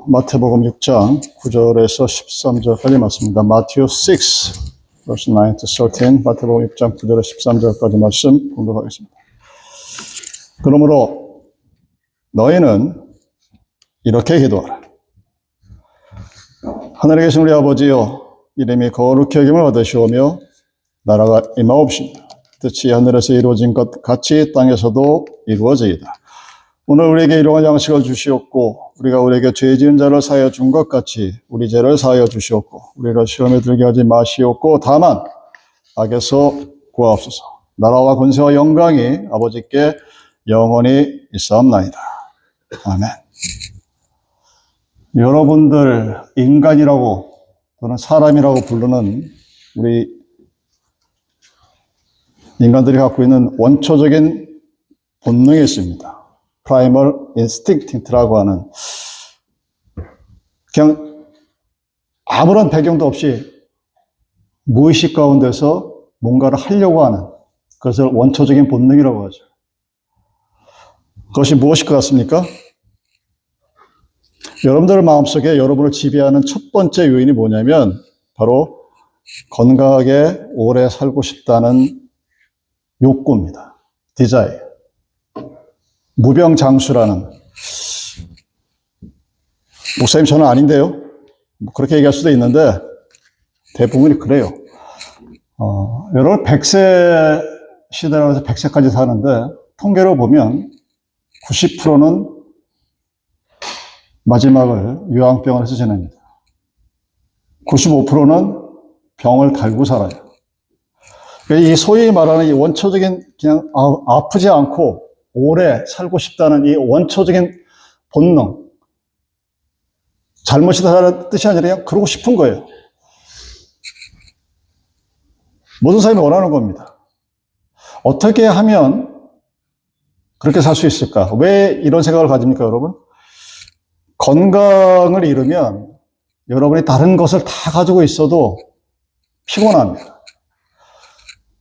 마태복음 6장 9절에서 13절까지 말씀입니다. Matthew 6, verse 9 to 13, 마태복음 6장 9절에서 13절까지 말씀 공독하겠습니다. 그러므로 너희는 이렇게 기도하라. 하늘에 계신 우리 아버지여, 이름이 거룩히 여김을 받으시오며 나라가 임하옵시며 뜻이 하늘에서 이루어진 것 같이 땅에서도 이루어지이다. 오늘 우리에게 일용할 양식을 주시옵고 우리가 우리에게 죄 지은 자를 사하여 준 것 같이 우리 죄를 사하여 주시옵고 우리를 시험에 들게 하지 마시옵고 다만 악에서 구하옵소서. 나라와 권세와 영광이 아버지께 영원히 있사옵나이다. 아멘. 여러분들 인간이라고 또는 사람이라고 부르는 우리 인간들이 갖고 있는 원초적인 본능이 있습니다. Primal Instinct라고 하는, 그냥 아무런 배경도 없이 무의식 가운데서 뭔가를 하려고 하는 그것을 원초적인 본능이라고 하죠. 그것이 무엇일 것 같습니까? 여러분들 마음속에 여러분을 지배하는 첫 번째 요인이 뭐냐면 바로 건강하게 오래 살고 싶다는 욕구입니다. Desire. 무병장수라는. 목사님 저는 아닌데요. 그렇게 얘기할 수도 있는데 대부분이 그래요. 여러분 100세 시대라고 해서 100세까지 사는데 통계로 보면 90%는 마지막을 요양병원에서 지냅니다. 95%는 병을 달고 살아요. 이 소위 말하는 이 원초적인 그냥 아프지 않고 오래 살고 싶다는 이 원초적인 본능, 잘못이다라는 뜻이 아니라 그냥 그러고 싶은 거예요. 모든 사람이 원하는 겁니다. 어떻게 하면 그렇게 살 수 있을까? 왜 이런 생각을 가집니까, 여러분? 건강을 잃으면 여러분이 다른 것을 다 가지고 있어도 피곤합니다.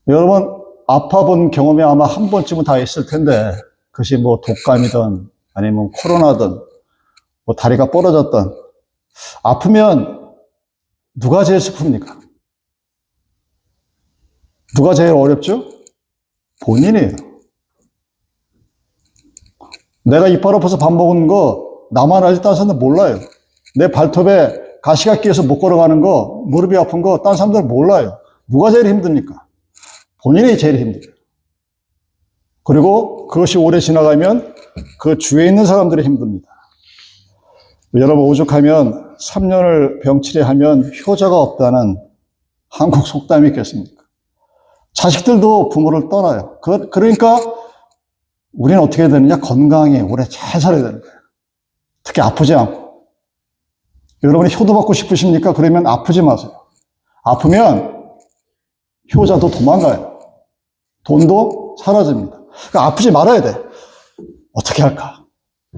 여러분 아파본 경험이 아마 한 번쯤은 다 있을 텐데 그것이 뭐 독감이든 아니면 코로나든 뭐 다리가 부러졌든 아프면 누가 제일 슬픕니까? 누가 제일 어렵죠? 본인이에요. 내가 이빨 아파서 밥 먹은 거 나만 알지 다른 사람들 몰라요. 내 발톱에 가시가 끼어서 못 걸어가는 거, 무릎이 아픈 거 다른 사람들 몰라요. 누가 제일 힘듭니까? 본인이 제일 힘들어요. 그리고 그것이 오래 지나가면 그 주위에 있는 사람들이 힘듭니다. 여러분 오죽하면 3년을 병치레하면 효자가 없다는 한국 속담이 있겠습니까? 자식들도 부모를 떠나요. 그러니까 우리는 어떻게 해야 되느냐? 건강히 오래 잘 살아야 되는 거예요. 특히 아프지 않고. 여러분이 효도받고 싶으십니까? 그러면 아프지 마세요. 아프면 효자도 도망가요. 돈도 사라집니다. 그러니까 아프지 말아야 돼. 어떻게 할까?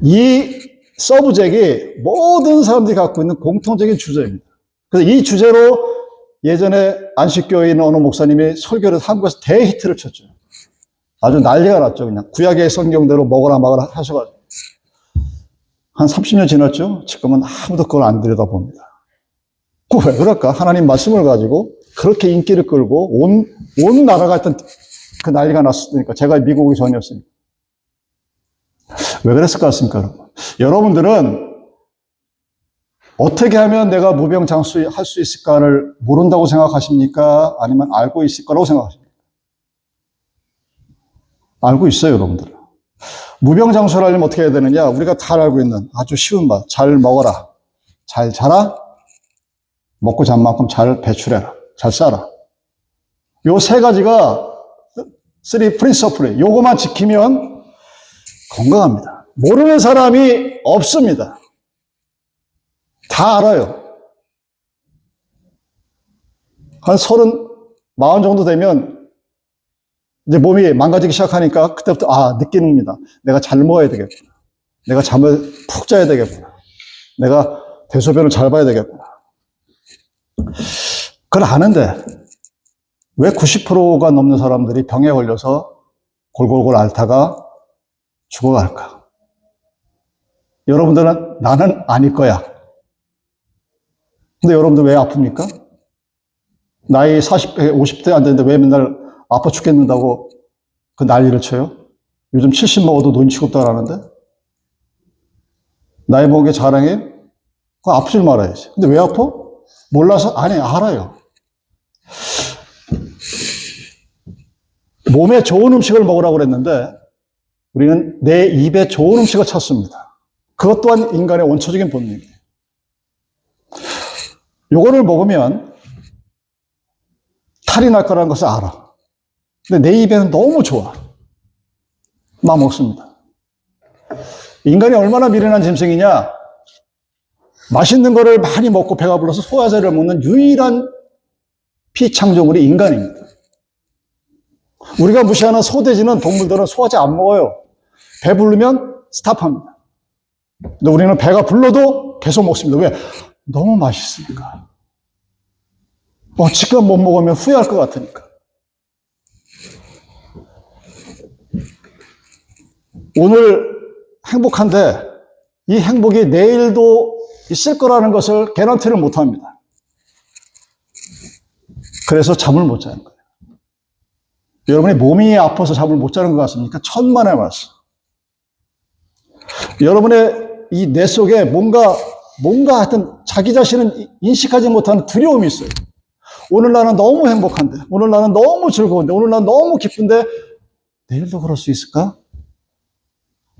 이 서브젝이 모든 사람들이 갖고 있는 공통적인 주제입니다. 그래서 이 주제로 예전에 안식교에 있는 어느 목사님이 설교를 한국에서 대히트를 쳤죠. 아주 난리가 났죠. 그냥 구약의 성경대로 먹어라 먹어라 하셔가지고. 한 30년 지났죠? 지금은 아무도 그걸 안 들여다봅니다. 왜 그럴까? 하나님 말씀을 가지고 그렇게 인기를 끌고 온 나라가 하여튼 그 난리가 났으니까. 제가 미국 오기 전이었으니까. 왜 그랬을 것 같습니까, 여러분? 여러분들은 어떻게 하면 내가 무병장수할 수 있을까를 모른다고 생각하십니까? 아니면 알고 있을 거라고 생각하십니까? 알고 있어요, 여러분들은. 무병장수를 하려면 어떻게 해야 되느냐? 우리가 다 알고 있는 아주 쉬운 말. 잘 먹어라. 잘 자라. 먹고 잔 만큼 잘 배출해라. 잘 싸라. 요 세 가지가 쓰리 프린서플이 요거만 지키면 건강합니다. 모르는 사람이 없습니다. 다 알아요. 한 40 정도 되면 이제 몸이 망가지기 시작하니까 그때부터 느낍니다. 내가 잘 먹어야 되겠구나. 내가 잠을 푹 자야 되겠구나. 내가 대소변을 잘 봐야 되겠구나. 그걸 아는데 왜 90%가 넘는 사람들이 병에 걸려서 골골골 앓다가 죽어갈까? 여러분들은 나는 아닐 거야. 근데 여러분들 왜 아픕니까? 나이 40대, 50대 안 되는데 왜 맨날 아파 죽겠는다고 그 난리를 쳐요? 요즘 70 먹어도 눈치가 없다라는데? 나이 먹은 게 자랑해? 그거 아프지 말아야지. 근데 왜 아파? 몰라서? 아니, 알아요. 몸에 좋은 음식을 먹으라고 그랬는데 우리는 내 입에 좋은 음식을 찾습니다. 그것 또한 인간의 원초적인 본능이에요. 요거를 먹으면 탈이 날 거라는 것을 알아. 근데 내 입에는 너무 좋아. 막 먹습니다. 인간이 얼마나 미련한 짐승이냐? 맛있는 거를 많이 먹고 배가 불러서 소화제를 먹는 유일한 피창조물이 인간입니다. 우리가 무시하는 소돼지는 동물들은 소화제 안 먹어요. 배 부르면 스탑합니다. 근데 우리는 배가 불러도 계속 먹습니다. 왜? 너무 맛있으니까. 지금 못 먹으면 후회할 것 같으니까. 오늘 행복한데 이 행복이 내일도 있을 거라는 것을 개런티를 못 합니다. 그래서 잠을 못 자는 거예요. 여러분이 몸이 아파서 잠을 못 자는 것 같습니까? 천만의 말씀. 여러분의 이 뇌 속에 뭔가 하여튼 자기 자신은 인식하지 못하는 두려움이 있어요. 오늘 나는 너무 행복한데, 오늘 나는 너무 즐거운데, 오늘 나는 너무 기쁜데, 내일도 그럴 수 있을까?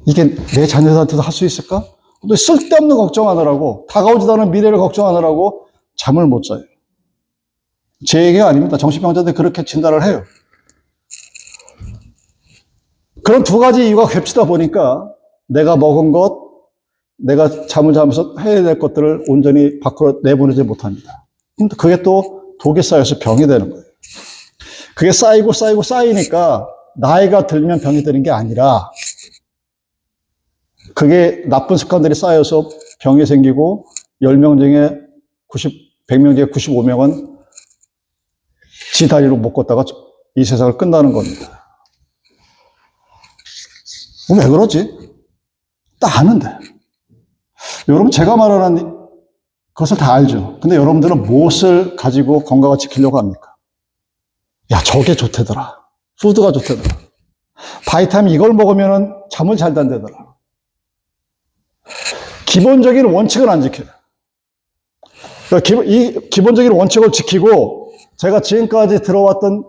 이게 내 자녀들한테도 할 수 있을까? 또 쓸데없는 걱정하느라고, 다가오지도 않은 미래를 걱정하느라고 잠을 못 자요. 제 얘기가 아닙니다. 정신병자들 그렇게 진단을 해요. 그런 두 가지 이유가 겹치다 보니까 내가 먹은 것, 내가 잠을 자면서 해야 될 것들을 온전히 밖으로 내보내지 못합니다. 근데 그게 또 독이 쌓여서 병이 되는 거예요. 그게 쌓이니까 나이가 들면 병이 되는 게 아니라 그게 나쁜 습관들이 쌓여서 병이 생기고 10명 중에 100명 중에 95명은 지 다리로 못 걷다가 이 세상을 끝나는 겁니다. 왜 그러지? 딱 아는데. 여러분, 제가 말하는 그것을 다 알죠. 근데 여러분들은 무엇을 가지고 건강을 지키려고 합니까? 야, 저게 좋대더라. 푸드가 좋대더라. 바이타민 이걸 먹으면 잠을 잘 잔대더라. 기본적인 원칙을 안 지켜요. 이 기본적인 원칙을 지키고 제가 지금까지 들어왔던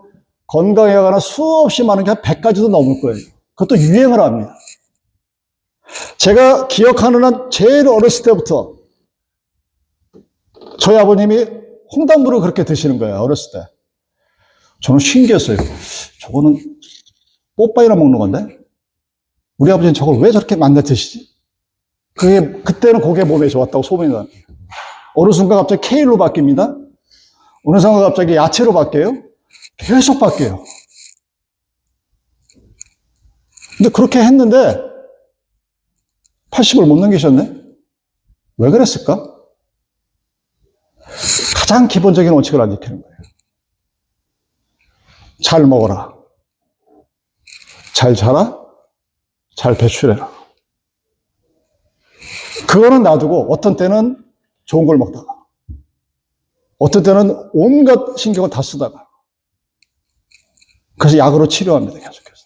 건강에 관한 수없이 많은 게 한 100가지도 넘을 거예요. 그것도 유행을 합니다. 제가 기억하는 한 제일 어렸을 때부터 저희 아버님이 홍당무를 그렇게 드시는 거예요. 어렸을 때. 저는 신기했어요. 저거는 뽀빠이나 먹는 건데? 우리 아버지는 저걸 왜 저렇게 만나 드시지? 그때는 그게 몸에 좋았다고 소문이 나요. 어느 순간 갑자기 케일로 바뀝니다. 어느 순간 갑자기 야채로 바뀌어요. 계속 바뀌어요. 근데 그렇게 했는데 80을 못 넘기셨네? 왜 그랬을까? 가장 기본적인 원칙을 안 지키는 거예요. 잘 먹어라. 잘 자라. 잘 배출해라. 그거는 놔두고 어떤 때는 좋은 걸 먹다가 어떤 때는 온갖 신경을 다 쓰다가 그래서 약으로 치료합니다. 계속해서.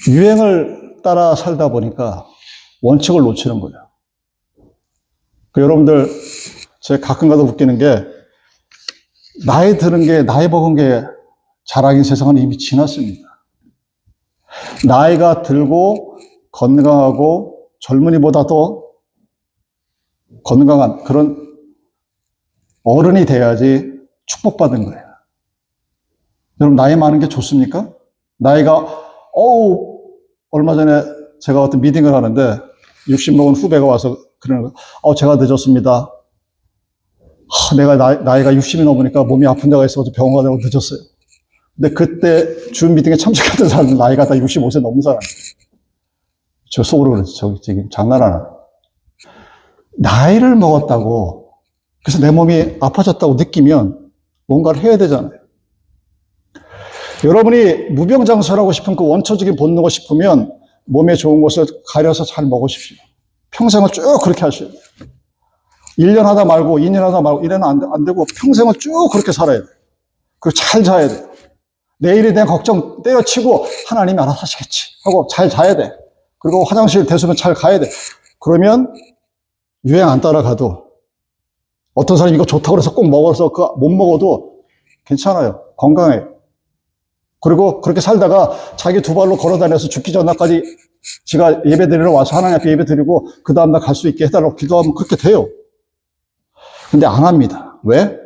유행을 따라 살다 보니까 원칙을 놓치는 거예요. 여러분들 제가 가끔가다 웃기는 게 나이 드는 게 나이 먹은 게 자랑인 세상은 이미 지났습니다. 나이가 들고 건강하고 젊은이보다도 건강한 그런 어른이 돼야지 축복받은 거예요. 여러분 나이 많은 게 좋습니까? 나이가 얼마 전에 제가 어떤 미팅을 하는데 60 먹은 후배가 와서 그러는 거예요. 제가 늦었습니다. 내가 나이가 60이 넘으니까 몸이 아픈 데가 있어서 병원 가다가 늦었어요. 근데 그때 준 미팅에 참석했던 사람은 나이가 다 65세 넘은 사람이에요. 저 속으로 그랬죠. 저기 지금 장난하나. 나이를 먹었다고 그래서 내 몸이 아파졌다고 느끼면 뭔가를 해야 되잖아요. 여러분이 무병장수하고 싶은 그 원초적인 본능을 싶으면 몸에 좋은 것을 가려서 잘 먹으십시오. 평생을 쭉 그렇게 하셔야 돼요. 1년 하다 말고 2년 하다 말고 이래는 안 되고 평생을 쭉 그렇게 살아야 돼요. 그리고 잘 자야 돼요. 내일에 대한 걱정 때려치고 하나님이 알아서 하시겠지 하고 잘 자야 돼. 그리고 화장실 대수면 잘 가야 돼. 그러면 유행 안 따라가도 어떤 사람이 이거 좋다고 해서 꼭 먹어서 그거 못 먹어도 괜찮아요. 건강해요. 그리고 그렇게 살다가 자기 두 발로 걸어 다녀서 죽기 전날까지 지가 예배 드리러 와서 하나님 앞에 예배 드리고 그 다음날 갈 수 있게 해달라고 기도하면 그렇게 돼요. 근데 안 합니다. 왜?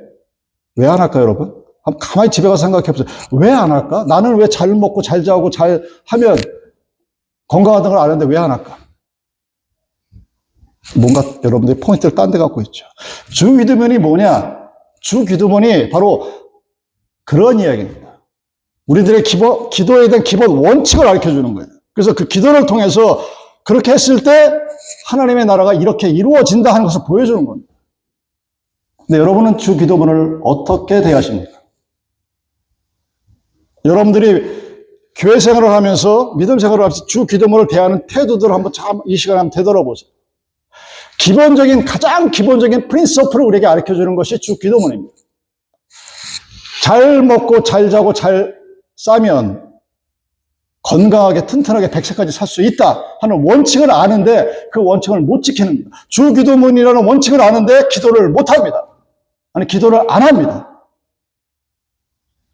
왜 안 할까요, 여러분? 한번 가만히 집에 가서 생각해 보세요. 왜 안 할까? 나는 왜 잘 먹고 잘 자고 잘 하면 건강하다는 걸 아는데 왜 안 할까? 뭔가 여러분들이 포인트를 딴 데 갖고 있죠. 주 기도문이 뭐냐? 주 기도문이 바로 그런 이야기입니다. 우리들의 기도에 대한 기본 원칙을 가르쳐 주는 거예요. 그래서 그 기도를 통해서 그렇게 했을 때 하나님의 나라가 이렇게 이루어진다 하는 것을 보여주는 겁니다. 근데 여러분은 주 기도문을 어떻게 대하십니까? 여러분들이 교회 생활을 하면서 믿음 생활을 하면서 주 기도문을 대하는 태도들을 한번 이 시간에 한번 되돌아보세요. 가장 기본적인 프린서플을 우리에게 가르쳐 주는 것이 주 기도문입니다. 잘 먹고 잘 자고 잘 싸면 건강하게 튼튼하게 100세까지 살 수 있다 하는 원칙을 아는데 그 원칙을 못 지키는 겁니다. 주 기도문이라는 원칙을 아는데 기도를 못 합니다. 아니 기도를 안 합니다.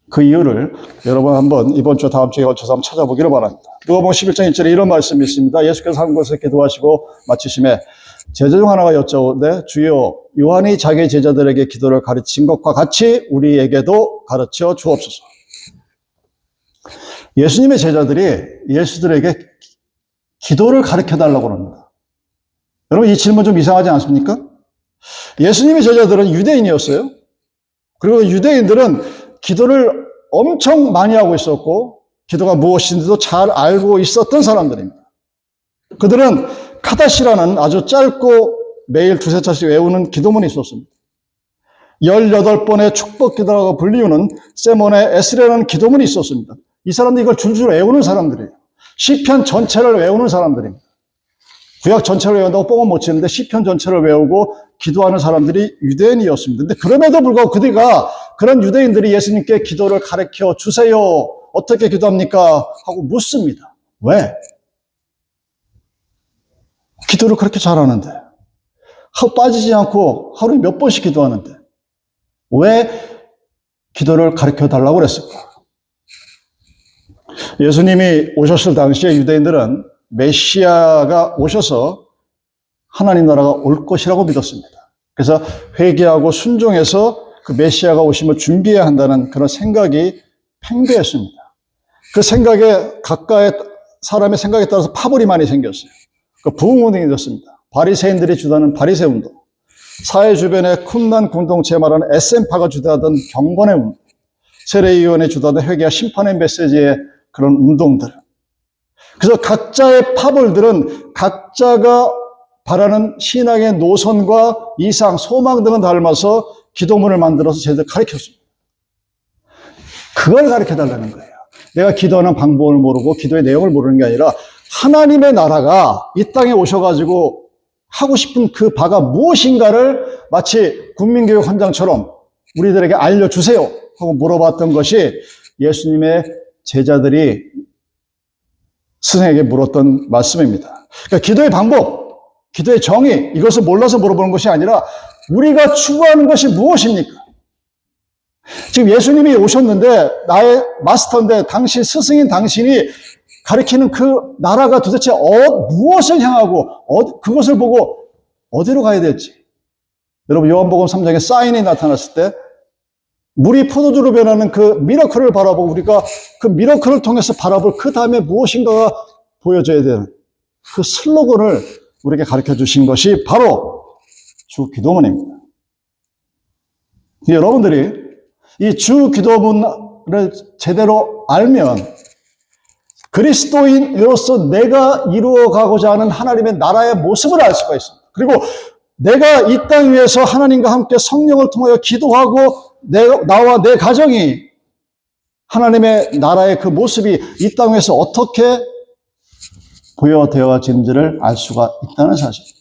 그 이유를 여러분 한번 이번 주 다음 주에 걸쳐서 한번 찾아보기를 바랍니다. 누가복음 11장 1절에 이런 말씀이 있습니다. 예수께서 한 곳에 기도하시고 마치심에 제자 중 하나가 여쭤오되 주여 요한이 자기 제자들에게 기도를 가르친 것과 같이 우리에게도 가르쳐 주옵소서. 예수님의 제자들이 예수들에게 기도를 가르쳐 달라고 합니다. 여러분 이 질문 좀 이상하지 않습니까? 예수님의 제자들은 유대인이었어요. 그리고 유대인들은 기도를 엄청 많이 하고 있었고 기도가 무엇인지도 잘 알고 있었던 사람들입니다. 그들은 카다시라는 아주 짧고 매일 두세 차씩 외우는 기도문이 있었습니다. 18번의 축복 기도라고 불리우는 세몬의 에스레라는 기도문이 있었습니다. 이 사람들이 이걸 줄줄 외우는 사람들이에요. 시편 전체를 외우는 사람들입니다. 구약 전체를 외운다고 뻥은 못 치는데 시편 전체를 외우고 기도하는 사람들이 유대인이었습니다. 근데 그럼에도 불구하고 그런 유대인들이 예수님께 기도를 가르쳐 주세요. 어떻게 기도합니까? 하고 묻습니다. 왜? 기도를 그렇게 잘하는데 빠지지 않고 하루에 몇 번씩 기도하는데 왜 기도를 가르쳐 달라고 그랬을까? 예수님이 오셨을 당시에 유대인들은 메시아가 오셔서 하나님 나라가 올 것이라고 믿었습니다. 그래서 회개하고 순종해서 그 메시아가 오심을 준비해야 한다는 그런 생각이 팽배했습니다. 그 생각에 각각의 사람의 생각에 따라서 파벌이 많이 생겼어요. 그 부흥운동이 됐습니다. 바리새인들이 주도하는 바리새 운동, 사회 주변의 쿰난 공동체에 말하는 SM파가 주도하던 경건의 운동, 세례위원회 주도하던 회개와 심판의 메시지의 그런 운동들. 그래서 각자의 파벌들은 각자가 바라는 신앙의 노선과 이상, 소망 등을 닮아서 기도문을 만들어서 제대로 가르쳤습니다. 그걸 가르쳐달라는 거예요. 내가 기도하는 방법을 모르고 기도의 내용을 모르는 게 아니라 하나님의 나라가 이 땅에 오셔가지고 하고 싶은 그 바가 무엇인가를 마치 국민교육 헌장처럼 우리들에게 알려주세요 하고 물어봤던 것이 예수님의 제자들이 스승에게 물었던 말씀입니다. 그러니까 기도의 방법, 기도의 정의, 이것을 몰라서 물어보는 것이 아니라 우리가 추구하는 것이 무엇입니까? 지금 예수님이 오셨는데 나의 마스터인데 당신, 스승인 당신이 가리키는 그 나라가 도대체 무엇을 향하고 그것을 보고 어디로 가야 될지. 여러분 요한복음 3장에 사인이 나타났을 때 물이 포도주로 변하는 그 미러클을 바라보고 우리가 그 미러클을 통해서 바라볼 그 다음에 무엇인가가 보여져야 되는 그 슬로건을 우리에게 가르쳐 주신 것이 바로 주 기도문입니다. 여러분들이 이 주 기도문을 제대로 알면 그리스도인으로서 내가 이루어가고자 하는 하나님의 나라의 모습을 알 수가 있습니다. 그리고 내가 이 땅 위에서 하나님과 함께 성령을 통하여 기도하고 나와 내 가정이 하나님의 나라의 그 모습이 이 땅 위에서 어떻게 보여되어지는지를 알 수가 있다는 사실입니다.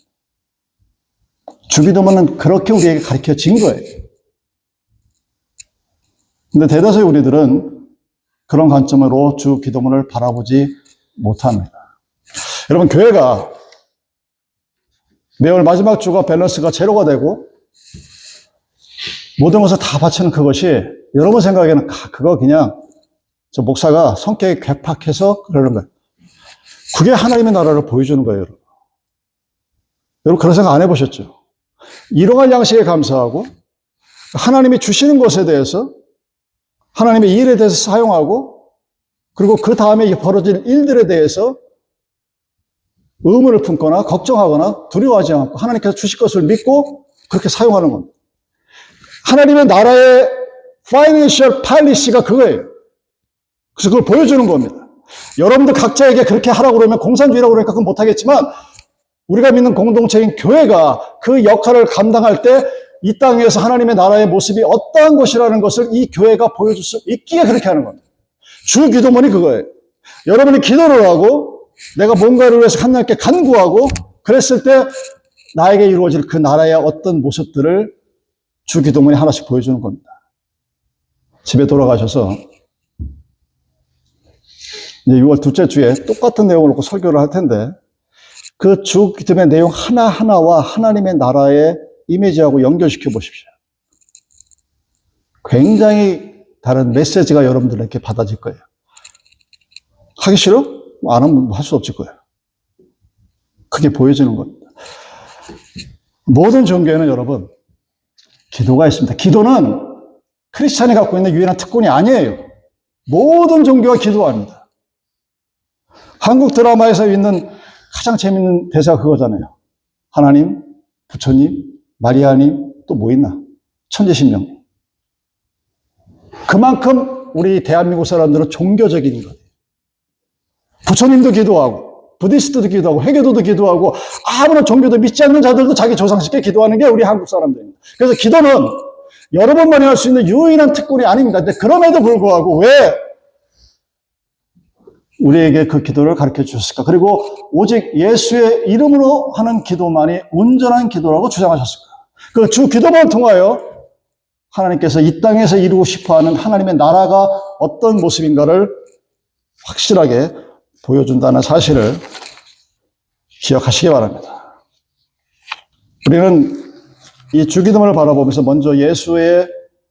주기도문은 그렇게 우리에게 가르쳐진 거예요. 근데 대다수의 우리들은 그런 관점으로 주기도문을 바라보지 못합니다. 여러분, 교회가 매월 마지막 주가 밸런스가 제로가 되고 모든 것을 다 바치는 그것이 여러분 생각에는 그거 그냥 저 목사가 성격이 괴팍해서 그러는 거예요. 그게 하나님의 나라를 보여주는 거예요, 여러분. 여러분 그런 생각 안 해보셨죠? 일용할 양식에 감사하고 하나님이 주시는 것에 대해서 하나님의 일에 대해서 사용하고 그리고 그 다음에 벌어질 일들에 대해서 의문을 품거나 걱정하거나 두려워하지 않고 하나님께서 주실 것을 믿고 그렇게 사용하는 겁니다. 하나님의 나라의 파이낸셜 팔리시가 그거예요. 그래서 그걸 보여주는 겁니다. 여러분들 각자에게 그렇게 하라고 그러면 공산주의라고 그러니까 그건 못하겠지만 우리가 믿는 공동체인 교회가 그 역할을 감당할 때 이 땅에서 하나님의 나라의 모습이 어떠한 것이라는 것을 이 교회가 보여줄 수 있기에 그렇게 하는 겁니다. 주 기도문이 그거예요. 여러분이 기도를 하고 내가 뭔가를 위해서 하나님께 간구하고 그랬을 때 나에게 이루어질 그 나라의 어떤 모습들을 주 기도문이 하나씩 보여주는 겁니다. 집에 돌아가셔서 이제 6월 둘째 주에 똑같은 내용을 놓고 설교를 할 텐데 그 주 기도문의 내용 하나하나와 하나님의 나라의 이미지하고 연결시켜 보십시오. 굉장히 다른 메시지가 여러분들에게 받아질 거예요. 하기 싫어? 안 하면 할 수 없을 거예요. 그게 보여지는 겁니다. 모든 종교에는 여러분 기도가 있습니다. 기도는 크리스찬이 갖고 있는 유일한 특권이 아니에요. 모든 종교가 기도합니다. 한국 드라마에서 있는 가장 재밌는 대사가 그거잖아요. 하나님, 부처님, 마리아님, 또 뭐 있나? 천지신명. 그만큼 우리 대한민국 사람들은 종교적인 거예요. 부처님도 기도하고, 부디스트도 기도하고, 회교도도 기도하고, 아무런 종교도 믿지 않는 자들도 자기 조상식에 기도하는 게 우리 한국 사람들입니다. 그래서 기도는 여러분만이 할 수 있는 유일한 특권이 아닙니다. 근데 그럼에도 불구하고 왜 우리에게 그 기도를 가르쳐 주셨을까? 그리고 오직 예수의 이름으로 하는 기도만이 온전한 기도라고 주장하셨을까? 그 주 기도문을 통하여 하나님께서 이 땅에서 이루고 싶어하는 하나님의 나라가 어떤 모습인가를 확실하게 보여준다는 사실을 기억하시기 바랍니다. 우리는 이 주기도문을 바라보면서 먼저 예수의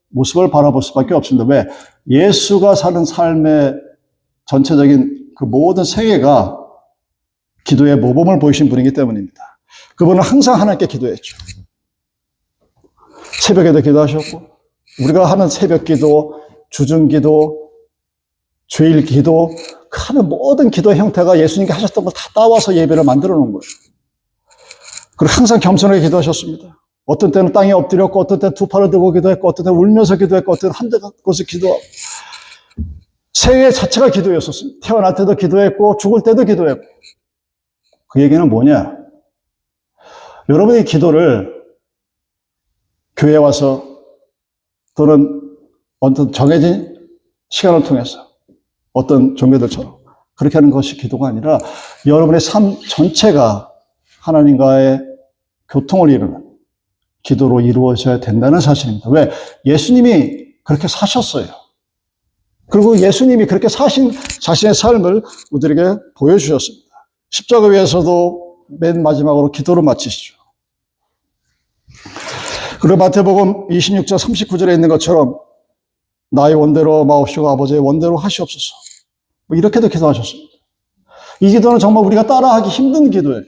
모습을 바라볼 수밖에 없습니다. 왜? 예수가 사는 삶의 전체적인 그 모든 세계가 기도의 모범을 보이신 분이기 때문입니다. 그분은 항상 하나님께 기도했죠. 새벽에도 기도하셨고 우리가 하는 새벽 기도, 주중 기도, 주일 기도 그 하는 모든 기도의 형태가 예수님께 하셨던 걸 다 따와서 예배를 만들어 놓은 거예요. 그리고 항상 겸손하게 기도하셨습니다. 어떤 때는 땅에 엎드렸고 어떤 때는 두 팔을 들고 기도했고 어떤 때는 울면서 기도했고 어떤 때는 한데 곳에 기도하고 생애 자체가 기도였었습니다. 태어날 때도 기도했고 죽을 때도 기도했고 그 얘기는 뭐냐? 여러분의 기도를 교회에 와서 또는 어떤 정해진 시간을 통해서 어떤 종교들처럼 그렇게 하는 것이 기도가 아니라 여러분의 삶 전체가 하나님과의 교통을 이루는 기도로 이루어져야 된다는 사실입니다. 왜? 예수님이 그렇게 사셨어요. 그리고 예수님이 그렇게 사신 자신의 삶을 우리에게 보여주셨습니다. 십자가 위에서도 맨 마지막으로 기도를 마치시죠. 그리고 마태복음 26장 39절에 있는 것처럼 나의 원대로 마옵시고 아버지의 원대로 하시옵소서. 뭐 이렇게도 기도하셨습니다. 이 기도는 정말 우리가 따라하기 힘든 기도예요.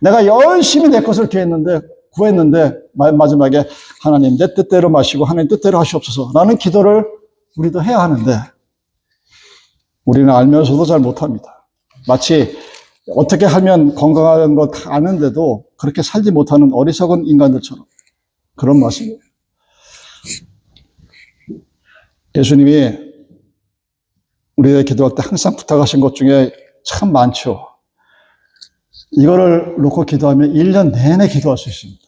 내가 열심히 내 것을 구했는데 마지막에 하나님 내 뜻대로 마시고 하나님 뜻대로 하시옵소서 라는 기도를 우리도 해야 하는데 우리는 알면서도 잘 못합니다. 마치 어떻게 하면 건강한 것 아는데도 그렇게 살지 못하는 어리석은 인간들처럼 그런 말씀이에요. 예수님이 우리의 기도할 때 항상 부탁하신 것 중에 참 많죠. 이거를 놓고 기도하면 1년 내내 기도할 수 있습니다.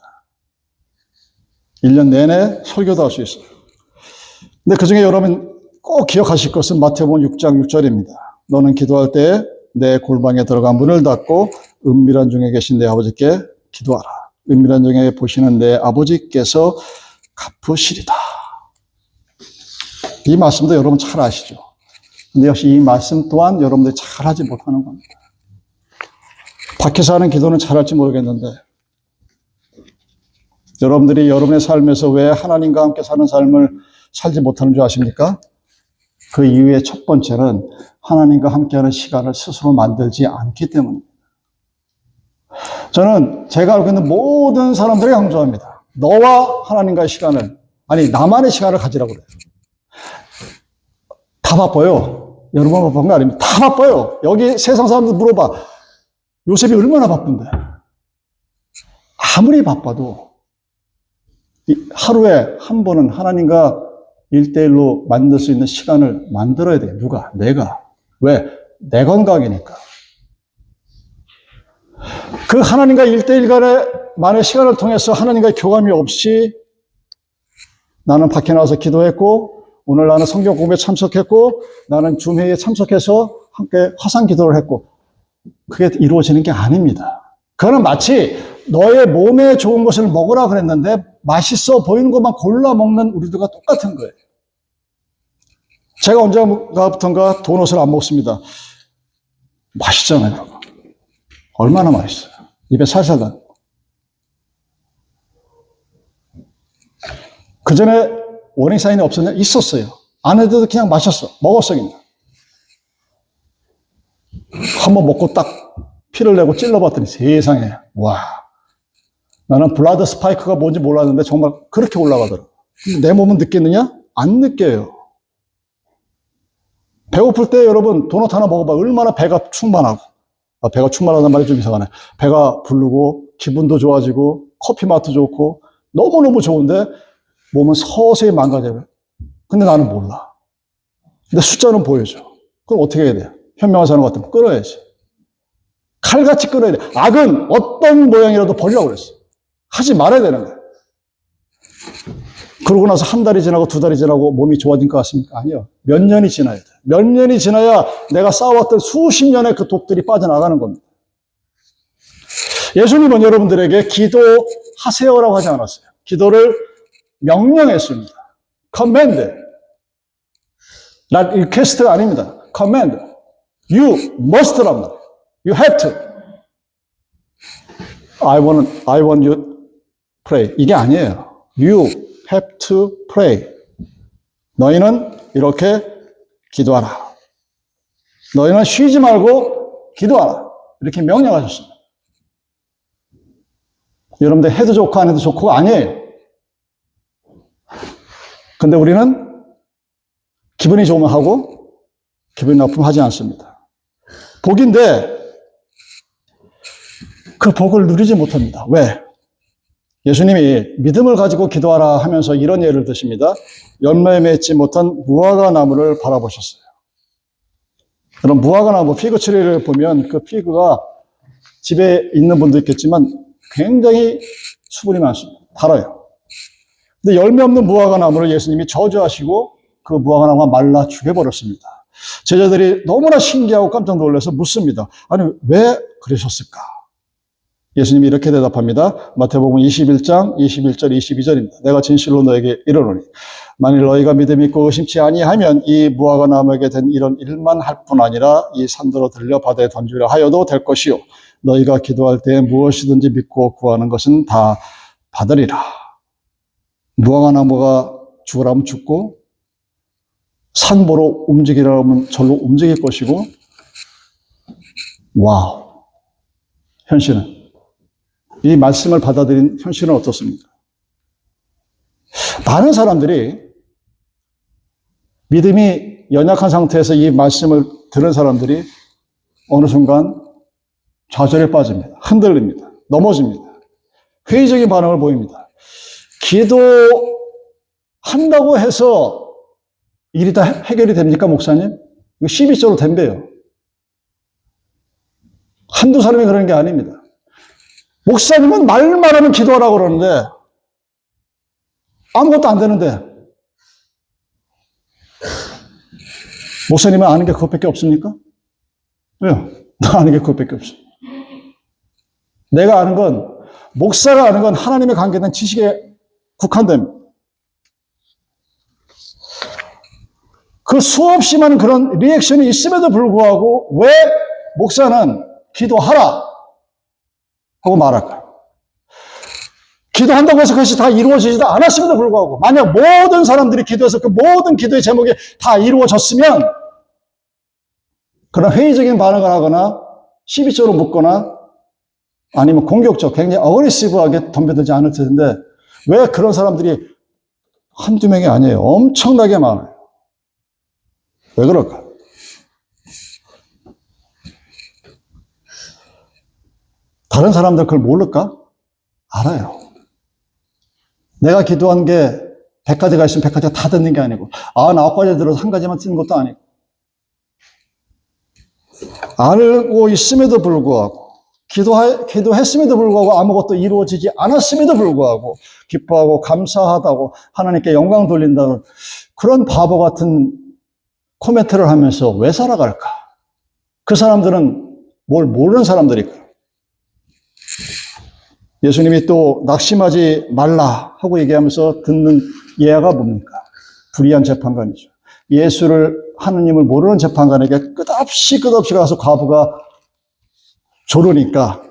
1년 내내 설교도 할 수 있어요. 근데 그 중에 여러분 꼭 기억하실 것은 마태복음 6장 6절입니다. 너는 기도할 때 내 골방에 들어가 문을 닫고 은밀한 중에 계신 내 아버지께 기도하라. 은밀한 중에 보시는 내 아버지께서 갚으시리다. 이 말씀도 여러분 잘 아시죠? 근데 역시 이 말씀 또한 여러분들이 잘하지 못하는 겁니다. 밖에서 하는 기도는 잘할지 모르겠는데 여러분들이 여러분의 삶에서 왜 하나님과 함께 사는 삶을 살지 못하는 줄 아십니까? 그 이유의 첫 번째는 하나님과 함께하는 시간을 스스로 만들지 않기 때문입니다. 저는 제가 알고 있는 모든 사람들이 강조합니다. 너와 하나님과의 시간을, 아니 나만의 시간을 가지라고 그래요. 다 바빠요. 여러분 바쁜 거 아닙니다. 다 바빠요. 여기 세상 사람들 물어봐. 요셉이 얼마나 바쁜데. 아무리 바빠도 하루에 한 번은 하나님과 1대1로 만들 수 있는 시간을 만들어야 돼요. 누가? 내가. 왜? 내 건강이니까. 그 하나님과 1대1간의 시간을 통해서 하나님과의 교감이 없이 나는 밖에 나와서 기도했고 오늘 나는 성경 공부에 참석했고 나는 줌회의에 참석해서 함께 화상 기도를 했고 그게 이루어지는 게 아닙니다. 그거는 마치 너의 몸에 좋은 것을 먹으라 그랬는데 맛있어 보이는 것만 골라 먹는 우리들과 똑같은 거예요. 제가 언제부턴가 도넛을 안 먹습니다. 맛있잖아요. 얼마나 맛있어요. 입에 살살 나. 그 전에 워닝 사인이 없었냐? 있었어요. 안 해도 그냥 마셨어. 먹었어 그냥. 한번 먹고 딱 피를 내고 찔러봤더니 세상에 와 나는 블라드 스파이크가 뭔지 몰랐는데 정말 그렇게 올라가더라고. 근데 내 몸은 느꼈느냐? 안 느껴요. 배고플 때 여러분 도넛 하나 먹어봐. 얼마나 배가 충만하고. 배가 충만하다는 말이 좀 이상하네. 배가 부르고 기분도 좋아지고 커피 맛도 좋고 너무너무 좋은데 몸은 서서히 망가져요. 근데 나는 몰라. 근데 숫자는 보여줘. 그럼 어떻게 해야 돼요? 현명한 사람 같으면 끊어야지. 칼같이 끊어야 돼. 악은 어떤 모양이라도 버리라고 그랬어. 하지 말아야 되는 거야. 그러고 나서 한 달이 지나고 두 달이 지나고 몸이 좋아진 것 같습니까? 아니요. 몇 년이 지나야 돼. 몇 년이 지나야 내가 쌓아왔던 수십 년의 그 독들이 빠져나가는 겁니다. 예수님은 여러분들에게 기도하세요라고 하지 않았어요. 기도를 명령했습니다. command. not request가 아닙니다. command. You must랍니다. You have to. I want you pray. 이게 아니에요. You have to pray. 너희는 이렇게 기도하라. 너희는 쉬지 말고 기도하라. 이렇게 명령하셨습니다. 여러분들 해도 좋고 안 해도 좋고가 아니에요. 근데 우리는 기분이 좋으면 하고 기분이 나쁘면 하지 않습니다. 복인데 그 복을 누리지 못합니다. 왜? 예수님이 믿음을 가지고 기도하라 하면서 이런 예를 드십니다. 열매 맺지 못한 무화과 나무를 바라보셨어요. 그럼 무화과 나무 피그 트리를 보면 그 피그가 집에 있는 분도 있겠지만 굉장히 수분이 많습니다. 달아요. 근데 열매 없는 무화과 나무를 예수님이 저주하시고 그 무화과 나무가 말라 죽여버렸습니다. 제자들이 너무나 신기하고 깜짝 놀라서 묻습니다. 아니 왜 그러셨을까? 예수님이 이렇게 대답합니다. 마태복음 21장 21절 22절입니다. 내가 진실로 너에게 이르노니 만일 너희가 믿음이 있고 의심치 아니하면 이 무화과 나무에게 된 이런 일만 할 뿐 아니라 이 산더러 들려 바다에 던지려 하여도 될 것이요 너희가 기도할 때 무엇이든지 믿고 구하는 것은 다 받으리라. 무화과 나무가 죽으라면 죽고 산 보러 움직이라면 절로 움직일 것이고 와우. 현실은 이 말씀을 받아들인 현실은 어떻습니까? 많은 사람들이 믿음이 연약한 상태에서 이 말씀을 들은 사람들이 어느 순간 좌절에 빠집니다. 흔들립니다. 넘어집니다. 회의적인 반응을 보입니다. 기도한다고 해서 일이 다 해결이 됩니까, 목사님? 이거 12조로 덤벼요. 한두 사람이 그러는 게 아닙니다. 목사님은 말만 하면 기도하라고 그러는데 아무것도 안 되는데 목사님은 아는 게 그것밖에 없습니까? 왜요? 나 아는 게 그것밖에 없어. 내가 아는 건 목사가 아는 건 하나님에 관계된 지식에 국한됩니다. 그 수없이 많은 그런 리액션이 있음에도 불구하고 왜 목사는 기도하라 하고 말할까요? 기도한다고 해서 그것이 다 이루어지지도 않았음에도 불구하고 만약 모든 사람들이 기도해서 그 모든 기도의 제목이 다 이루어졌으면 그런 회의적인 반응을 하거나 시비적으로 묻거나 아니면 공격적, 굉장히 어그레시브하게 덤벼들지 않을 텐데 왜 그런 사람들이 한두 명이 아니에요. 엄청나게 많아요. 왜 그럴까? 다른 사람들 그걸 모를까? 알아요. 내가 기도한 게 100가지가 있으면 100가지가 다 듣는 게 아니고 99가지 들어서 한 가지만 듣는 것도 아니고 알고 있음에도 불구하고 기도했음에도 불구하고 아무것도 이루어지지 않았음에도 불구하고 기뻐하고 감사하다고 하나님께 영광 돌린다는 그런 바보 같은 코멘트를 하면서 왜 살아갈까? 그 사람들은 뭘 모르는 사람들일까? 예수님이 또 낙심하지 말라 하고 얘기하면서 듣는 예화가 뭡니까? 불의한 재판관이죠. 하느님을 모르는 재판관에게 끝없이 가서 과부가 조르니까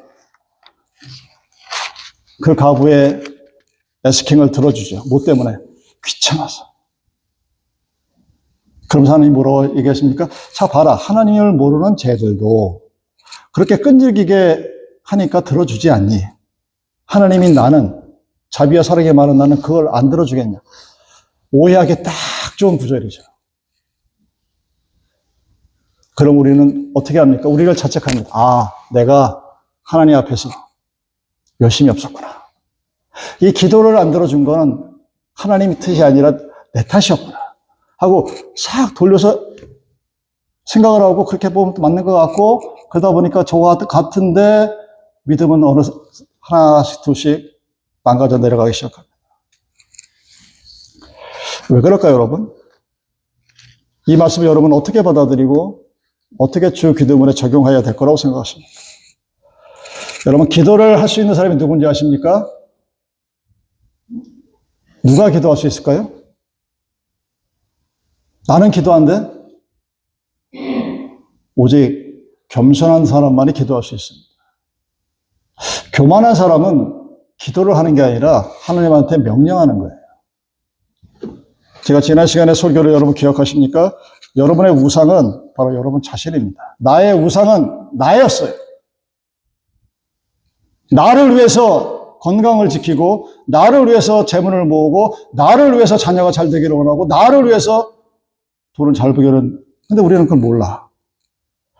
그 과부의 에스킹을 들어주죠. 뭐 때문에? 귀찮아서. 그럼 하나님이 뭐라고 얘기했습니까? 자, 봐라. 하나님을 모르는 쟤들도 그렇게 끈질기게 하니까 들어주지 않니? 하나님이 나는, 자비와 사랑이 많은 나는 그걸 안 들어주겠냐? 오해하기 딱 좋은 구절이죠. 그럼 우리는 어떻게 합니까? 우리를 자책합니다. 아, 내가 하나님 앞에서 열심히 없었구나. 이 기도를 안 들어준 거는 하나님의 뜻이 아니라 내 탓이었구나. 하고 싹 돌려서 생각을 하고 그렇게 보면 맞는 것 같고 그러다 보니까 저와 같은데 믿음은 어느 하나씩 둘씩 망가져 내려가기 시작합니다. 왜 그럴까요, 여러분? 이 말씀을 여러분 어떻게 받아들이고 어떻게 주 기도문에 적용해야 될 거라고 생각하십니까? 여러분, 기도를 할 수 있는 사람이 누군지 아십니까? 누가 기도할 수 있을까요? 나는 기도한데 오직 겸손한 사람만이 기도할 수 있습니다. 교만한 사람은 기도를 하는 게 아니라 하나님한테 명령하는 거예요. 제가 지난 시간에 설교를 여러분 기억하십니까? 여러분의 우상은 바로 여러분 자신입니다. 나의 우상은 나였어요. 나를 위해서 건강을 지키고, 나를 위해서 재물을 모으고, 나를 위해서 자녀가 잘 되기를 원하고, 나를 위해서 돈을 잘 벌기를. 근데 우리는 그걸 몰라.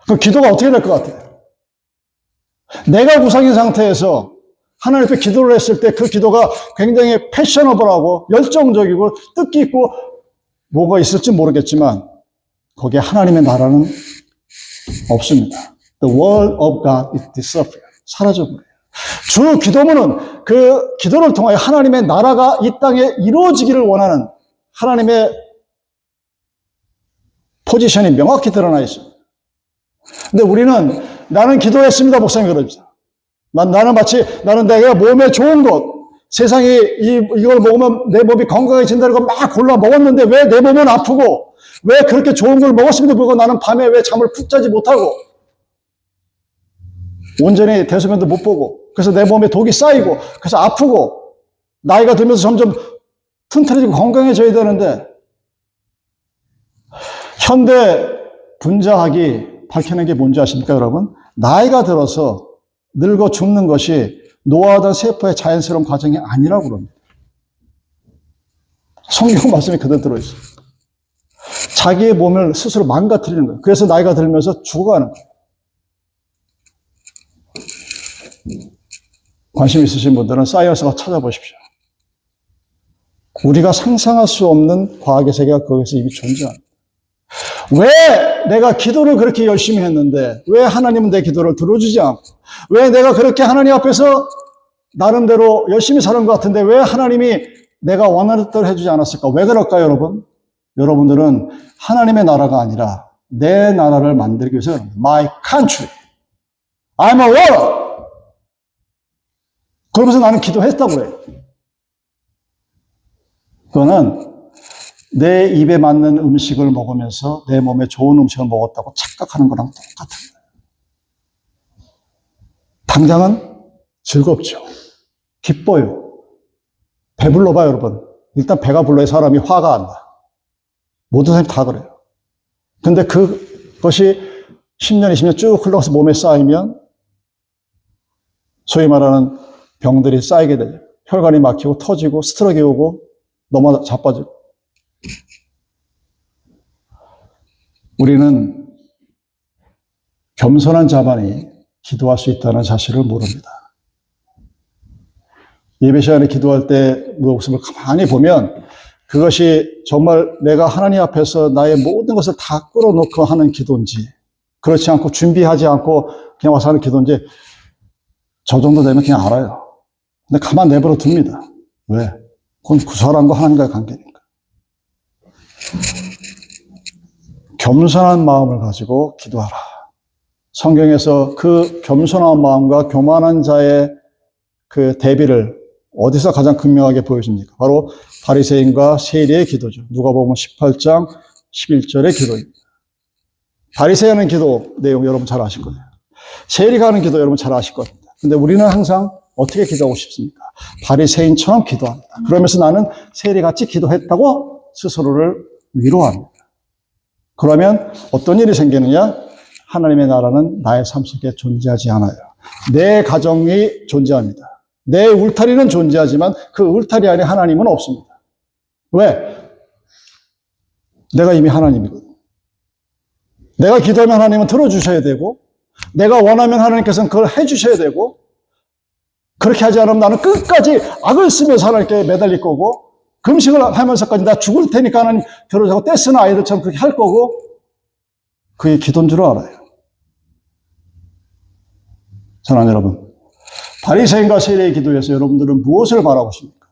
그 기도가 어떻게 될 것 같아요? 내가 우상인 상태에서 하나님 앞에 기도를 했을 때 그 기도가 굉장히 패셔너블하고 열정적이고 뜻깊고 뭐가 있을지 모르겠지만 거기에 하나님의 나라는 없습니다. The word of God is disappeared. 사라져버려요. 주 기도문은 그 기도를 통하여 하나님의 나라가 이 땅에 이루어지기를 원하는 하나님의 포지션이 명확히 드러나 있습니다. 근데 우리는 나는 기도했습니다, 목사님 그럽니다. 나는 내가 몸에 좋은 것, 세상이 이걸 먹으면 내 몸이 건강해진다는 걸 막 골라 먹었는데 왜 내 몸은 아프고 왜 그렇게 좋은 걸 먹었음에도 불구하고 나는 밤에 왜 잠을 푹 자지 못하고 온전히 대소변도 못 보고 그래서 내 몸에 독이 쌓이고 그래서 아프고 나이가 들면서 점점 튼튼해지고 건강해져야 되는데 현대 분자학이 밝혀낸 게 뭔지 아십니까, 여러분? 나이가 들어서 늙어 죽는 것이 노화하던 세포의 자연스러운 과정이 아니라고 그럽니다. 성경 말씀이 그대로 들어있어요. 자기의 몸을 스스로 망가뜨리는 거예요. 그래서 나이가 들면서 죽어가는 거예요. 관심 있으신 분들은 사이언스가 찾아보십시오. 우리가 상상할 수 없는 과학의 세계가 거기서 이미 존재합니다. 왜 내가 기도를 그렇게 열심히 했는데 왜 하나님은 내 기도를 들어주지 않고 왜 내가 그렇게 하나님 앞에서 나름대로 열심히 사는 것 같은데 왜 하나님이 내가 원하는 대로 해주지 않았을까? 왜 그럴까요, 여러분? 여러분들은 하나님의 나라가 아니라 내 나라를 만들기 위해서 My country, I'm a warrior. 그러면서 나는 기도했다고 그래요. 그거는 내 입에 맞는 음식을 먹으면서 내 몸에 좋은 음식을 먹었다고 착각하는 거랑 똑같은 거예요. 당장은 즐겁죠. 기뻐요. 배불러봐요, 여러분. 일단 배가 불러야 사람이 화가 안 나. 모든 사람이 다 그래요. 근데 그것이 10년, 20년 쭉 흘러가서 몸에 쌓이면 소위 말하는 병들이 쌓이게 되죠. 혈관이 막히고 터지고 스트로크 오고 너무 자빠지고. 우리는 겸손한 자만이 기도할 수 있다는 사실을 모릅니다. 예배 시간에 기도할 때 모습을 가만히 보면 그것이 정말 내가 하나님 앞에서 나의 모든 것을 다 끌어놓고 하는 기도인지, 그렇지 않고 준비하지 않고 그냥 와서 하는 기도인지, 저 정도 되면 그냥 알아요. 근데 가만 내버려 둡니다. 왜? 그건 그 사람과 하나님과의 관계니까. 겸손한 마음을 가지고 기도하라. 성경에서 그 겸손한 마음과 교만한 자의 그 대비를 어디서 가장 극명하게 보여줍니까? 바로 바리새인과 세리의 기도죠. 누가복음 18장 11절의 기도입니다. 바리새인이 하는 기도 내용 여러분 잘 아실 거예요. 세리가 하는 기도 여러분 잘 아실 겁니다. 근데 우리는 항상 어떻게 기도하고 싶습니까? 바리새인처럼 기도합니다. 그러면서 나는 세리같이 기도했다고 스스로를 위로합니다. 그러면 어떤 일이 생기느냐? 하나님의 나라는 나의 삶 속에 존재하지 않아요. 내 가정이 존재합니다. 내 울타리는 존재하지만 그 울타리 안에 하나님은 없습니다. 왜? 내가 이미 하나님이거든. 내가 기도하면 하나님은 들어주셔야 되고, 내가 원하면 하나님께서는 그걸 해주셔야 되고, 그렇게 하지 않으면 나는 끝까지 악을 쓰면서 하나님께 매달릴 거고, 금식을 하면서까지 나 죽을 테니까 하나님 들어주고 떼쓰는 아이들처럼 그렇게 할 거고, 그게 기도인 줄 알아요. 사랑하는 여러분, 바리새인과 세리의 기도에서 여러분들은 무엇을 바라고 있습니까?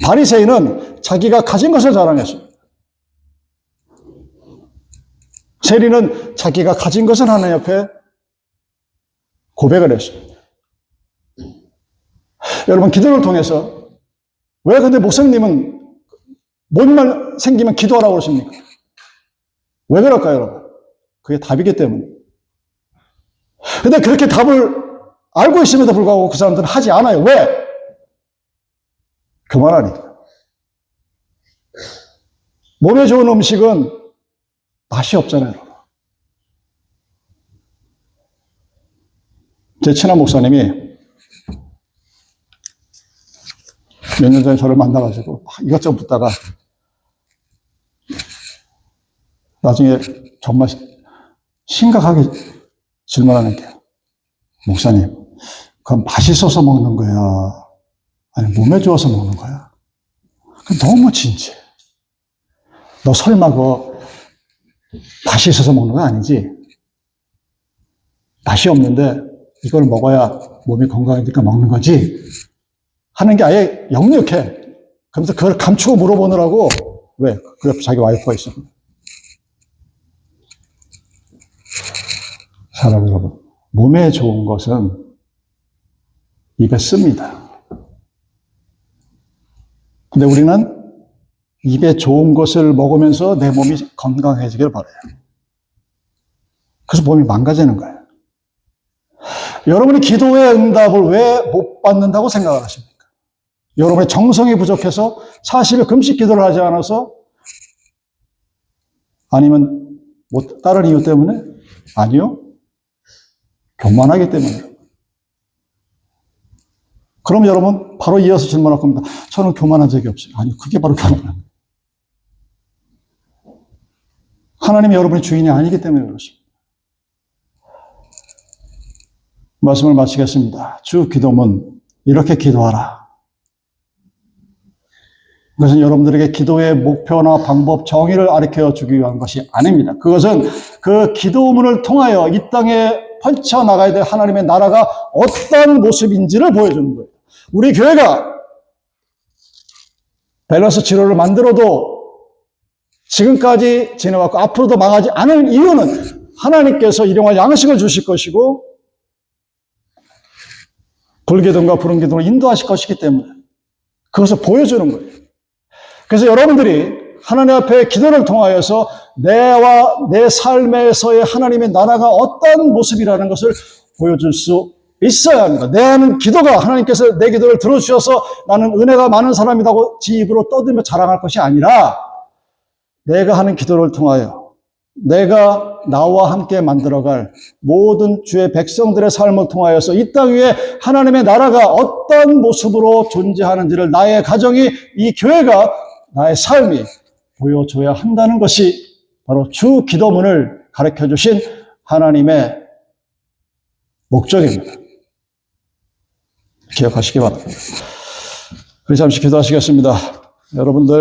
바리새인은 자기가 가진 것을 자랑했습니다. 세리는 자기가 가진 것을 하나님 앞에 고백을 했습니다. 여러분, 기도를 통해서 왜 근데 목사님은 뭔만 생기면 기도하라고 그러십니까? 왜 그럴까요, 여러분? 그게 답이기 때문에. 근데 그렇게 답을 알고 있음에도 불구하고 그 사람들은 하지 않아요. 왜? 교만하니까. 몸에 좋은 음식은 맛이 없잖아요, 여러분. 제 친한 목사님이 몇 년 전에 저를 만나가지고 이것저것 묻다가 나중에 정말 심각하게 질문하는 게, 목사님, 그건 맛있어서 먹는 거야? 아니, 몸에 좋아서 먹는 거야? 너무 진지해. 너 설마 그거 맛이 있어서 먹는 거 아니지? 맛이 없는데 이걸 먹어야 몸이 건강해지니까 먹는 거지? 하는 게 아예 역력해. 그러면서 그걸 감추고 물어보느라고, 왜? 그 옆에 자기 와이프가 있어. 사랑하는 여러분, 몸에 좋은 것은 입에 씁니다. 근데 우리는 입에 좋은 것을 먹으면서 내 몸이 건강해지길 바라요. 그래서 몸이 망가지는 거예요. 여러분이 기도의 응답을 왜 못 받는다고 생각을 하십니까? 여러분의 정성이 부족해서 40일 금식 기도를 하지 않아서? 아니면 뭐 다른 이유 때문에? 아니요. 교만하기 때문에. 그럼 여러분 바로 이어서 질문할 겁니다. 저는 교만한 적이 없어요. 아니요. 그게 바로 교만한 거예요. 하나님이 여러분의 주인이 아니기 때문에 그렇습니다. 말씀을 마치겠습니다. 주 기도문, 이렇게 기도하라. 그것은 여러분들에게 기도의 목표나 방법, 정의를 가르쳐 주기 위한 것이 아닙니다. 그것은 그 기도문을 통하여 이 땅에 펼쳐나가야 될 하나님의 나라가 어떤 모습인지를 보여주는 거예요. 우리 교회가 밸런스 치료를 만들어도 지금까지 지내왔고 앞으로도 망하지 않을 이유는 하나님께서 일용할 양식을 주실 것이고 불기둥과 푸른기둥을 인도하실 것이기 때문에 그것을 보여주는 거예요. 그래서 여러분들이 하나님 앞에 기도를 통하여서 내와 내 삶에서의 하나님의 나라가 어떤 모습이라는 것을 보여줄 수 있어야 합니다. 내 하는 기도가 하나님께서 내 기도를 들어주셔서 나는 은혜가 많은 사람이라고 지 입으로 떠들며 자랑할 것이 아니라 내가 하는 기도를 통하여 내가 나와 함께 만들어갈 모든 주의 백성들의 삶을 통하여서 이 땅 위에 하나님의 나라가 어떤 모습으로 존재하는지를 나의 가정이, 이 교회가, 나의 삶이 보여줘야 한다는 것이 바로 주 기도문을 가르쳐 주신 하나님의 목적입니다. 기억하시기 바랍니다. 우리 잠시 기도하시겠습니다. 여러분들